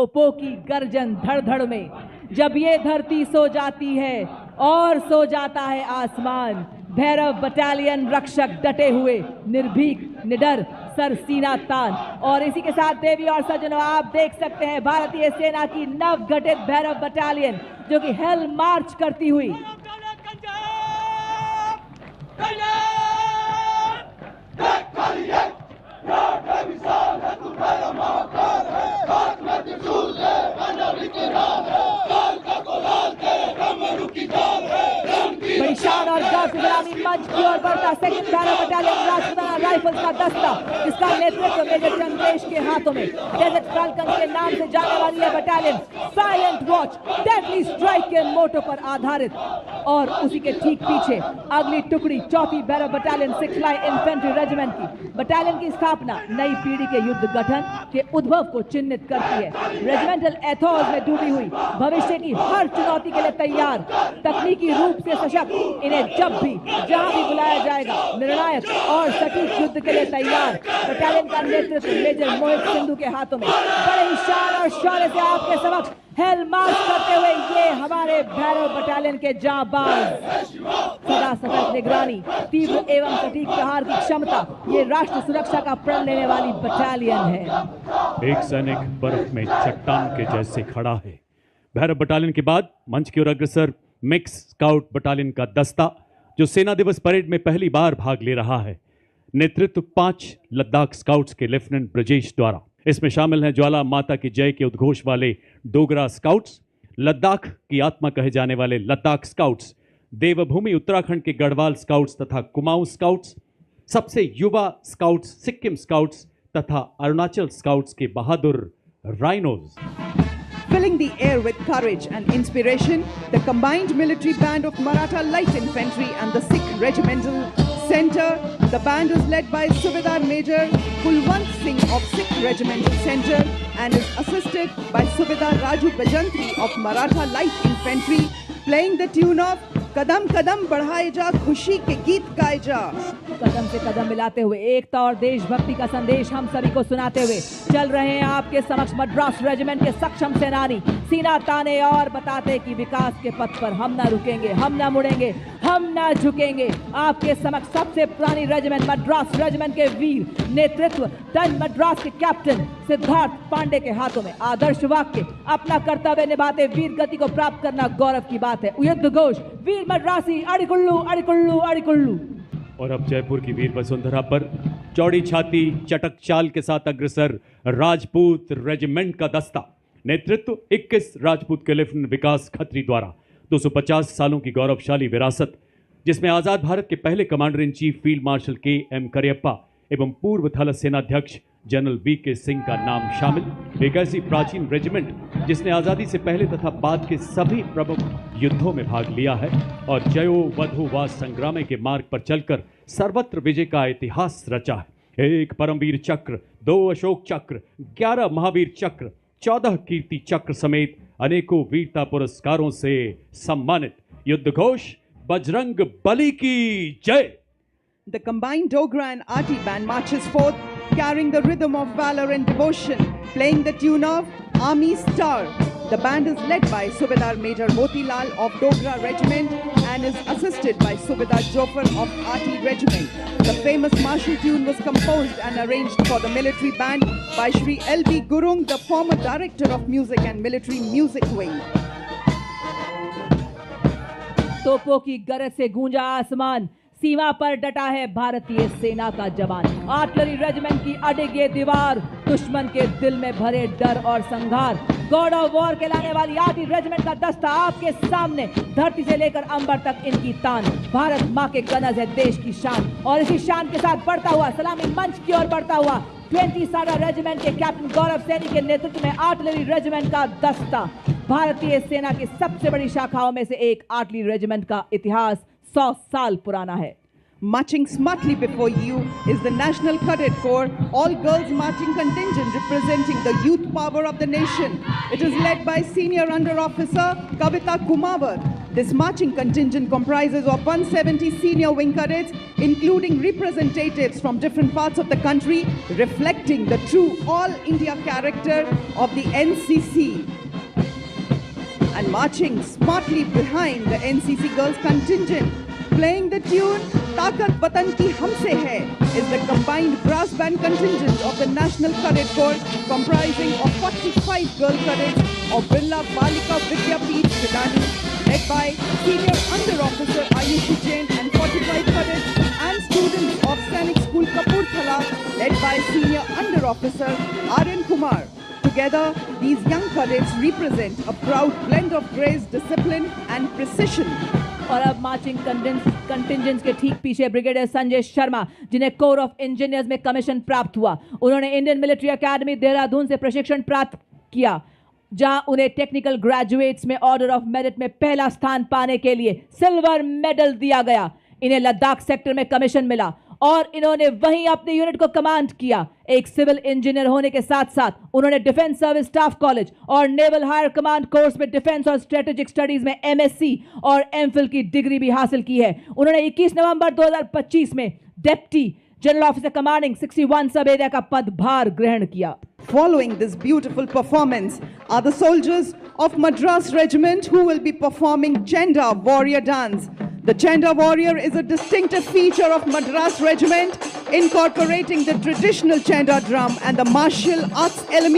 तोपों की गर्जन धड़ धड़ में जब ये धरती सो जाती है और सो जाता है आसमान, भैरव बटालियन रक्षक डटे हुए निर्भीक निडर सर सीना तान। और इसी के साथ देवी और सज्जनों, आप देख सकते हैं भारतीय सेना की नव गठित भैरव बटालियन जो कि हेल मार्च करती हुई बड़ी शान और गर्व से सलामी मंच की ओर बढ़ता second Bhairav battalion Rajputana rifles का दस्ता, जिसका नेतृत्व मेजर चंद्रेश के हाथों में। डेजर्ट फाल्कन के नाम से जाने वाली यह battalion silent watch deadly strike के मोटो पर आधारित, और उसी के ठीक पीछे अगली टुकड़ी चौथी Bhairav battalion 6 line infantry regiment की। बटालियन की स्थापना नई पीढ़ी के युद्ध गठन के उद्भव को चिन्हित करती है। रेजिमेंटल एथोस में डूबी हुई भविष्य की हर चुनौती के लिए तैयार, तकनीकी रूप से सशक्त, इन्हें जब भी जहां भी बुलाया जाएगा निर्णायक और सटीक युद्ध के लिए तैयार। बटालियन का नेतृत्व मेजर मोहित सिंधु के हाथों में बड़े ही शान और शौर्य से आपके समक्ष हेल मार्च करते हुए ये हमारे भैरव बटालियन के जांबाज, सदा सतर्क निगरानी, तीव्र एवं सटीक प्रहार की क्षमता, ये राष्ट्र सुरक्षा का प्रण लेने वाली बटालियन है। एक सैनिक बर्फ में चट्टान के जैसे खड़ा है। भैरव बटालियन के बाद मंच की ओर अग्रसर मिक्स स्काउट बटालियन का दस्ता, जो सेना दिवस परेड में पहली बार भाग ले रहा है। नेतृत्व 5 लद्दाख स्काउट्स के लेफ्टिनेंट ब्रजेश द्वारा। इसमें शामिल हैं ज्वाला माता की जय के उद्घोष वाले डोगरा स्काउट्स, लद्दाख की आत्मा कहे जाने वाले लद्दाख स्काउट्स, देवभूमि उत्तराखंड के गढ़वाल स्काउट्स तथा कुमाऊं स्काउट्स, सबसे युवा स्काउट्स सिक्किम स्काउट्स तथा अरुणाचल स्काउट्स के बहादुर rhinos. Filling the air with courage and inspiration, the combined military band of Maratha Light Infantry and the Sikh Regimental Centre. The band is led by Subedar Major Kulwant Singh of Sikh Regimental Centre and is assisted by Subedar Raju Bajantri of Maratha Light Infantry, playing the tune of कदम कदम बढ़ाए जा खुशी के गीत गाए जा। कदम से कदम मिलाते हुए एकता और देशभक्ति का संदेश हम सभी को सुनाते हुए चल रहे हैं आपके समक्ष मद्रास रेजिमेंट के सक्षम सेनानी, सीना ताने और बताते कि विकास के पथ पर हम ना रुकेंगे, हम ना मुड़ेंगे, हम ना झुकेंगे। आपके समक्ष सबसे पुरानी रेजिमेंट मद्रास रेजिमेंट के वीर नेतृत्व टन मद्रास के कैप्टन सिद्धार्थ पांडे के हाथों में। आदर्श वाक्य, अपना कर्तव्य निभाते वीर गति को प्राप्त करना गौरव की बात है। युद्ध घोष, वीर मद्रासी अड़िकुल्लू अड़िकुल्लू अड़िकुल्लू। और अब जयपुर की वीर वसुंधरा पर चौड़ी छाती चटक चाल के साथ अग्रसर राजपूत रेजिमेंट का दस्ता। नेतृत्व 21 राजपूत के लेफ्टिनेंट विकास खत्री द्वारा। 250 सालों की गौरवशाली विरासत, जिसमें आजाद भारत के पहले commander in chief field marshal KM. Cariappa एवं पूर्व थल सेनाध्यक्ष जनरल वी.के. सिंह का नाम शामिल। एक ऐसी प्राचीन रेजिमेंट जिसने आज़ादी से पहले तथा बाद के सभी प्रमुख युद्धों में भाग लिया है और जयो वधु वा संग्राम के मार्ग पर चलकर सर्वत्र विजय का इतिहास रचा है। 1 परमवीर चक्र, 2 अशोक चक्र, 11 महावीर चक्र, 14 कीर्ति चक्र समेत अनेकों वीरता पुरस्कारों से सम्मानित। युद्ध घोष, बजरंग बली की जय। The combined Dogra and Aati band marches forth, carrying the rhythm of valor and devotion, playing the tune of Army Star. The band is led by Subedar Major Motilal of Dogra Regiment and is assisted by Subedar Jofar of Aati Regiment. The famous martial tune was composed and arranged for the military band by Shri L.B. Gurung, the former director of music and military music wing. तोपों की गरज से गूंजा आसमान, सीमा पर डटा है भारतीय सेना का जवान। आर्टिलरी रेजिमेंट की अडिग ये दीवार, दुश्मन के दिल में भरे डर और संघार। गॉड ऑफ वॉर के लाने वाली आर्टिलरी रेजिमेंट का दस्ता आपके सामने, धरती से लेकर अंबर तक इनकी तान। भारत माँ के कनज है देश की शान, और इसी शान के साथ बढ़ता हुआ सलामी मंच की ओर बढ़ता हुआ 20 साडा रेजिमेंट के कैप्टन गौरव सैनी के नेतृत्व में आर्टिलरी रेजिमेंट का दस्ता। भारतीय सेना की सबसे बड़ी शाखाओं में से एक आर्टिलरी रेजिमेंट का इतिहास 100 साल पुराना है। Marching smartly before you is the National Cadet Corps, all-girls marching contingent representing the youth power of the nation. It is led by Senior Under Officer Kavita Kumawar. This marching contingent comprises of 170 senior wing cadets, including representatives from different parts of the country, reflecting the true all-India character of the NCC. And marching smartly behind the NCC girls contingent, playing the tune "Taakat Watan Ki Humse Hai" is the combined brass band contingent of the National Cadet Corps, comprising of 45 girl cadets of Birla Balika Vidyapeeth Vidani, led by Senior Under Officer Ayushi Jain, and 45 cadets and students of Sainik School Kapurthala, led by Senior Under Officer R.N. Kumar. Together, these young cadets represent a proud blend of grace, discipline and precision. और अब marching कंटिंजेंट्स के ठीक पीछे brigadier Sanjay Sharma, जिन्हें core of engineers में commission प्राप्त हुआ। उन्होंने इंडियन मिलिट्री एकेडमी देहरादून से प्रशिक्षण प्राप्त किया, जहां उन्हें टेक्निकल ग्रेजुएट्स में ऑर्डर ऑफ मेरिट में पहला स्थान पाने के लिए सिल्वर मेडल दिया गया। इन्हें लद्दाख सेक्टर में कमीशन मिला और इन्होंने वहीं अपने यूनिट को कमांड किया। एक सिविल इंजीनियर होने के साथ साथ उन्होंने डिफेंस सर्विस स्टाफ कॉलेज और नेवल हायर कमांड कोर्स में डिफेंस और स्ट्रेटेजिक स्टडीज में एमएससी और एमफिल की डिग्री भी हासिल की है। उन्होंने 21 नवंबर 2025 में डेप्टी जनरल ऑफिसर कमांडिंग 61 सब एरिया का पदभार ग्रहण किया। Following this beautiful performance are the soldiers of Madras Regiment who will be performing Chenda Warrior Dance. The Chenda Warrior is a distinctive feature of Madras Regiment, incorporating the traditional Chenda drum and the martial arts element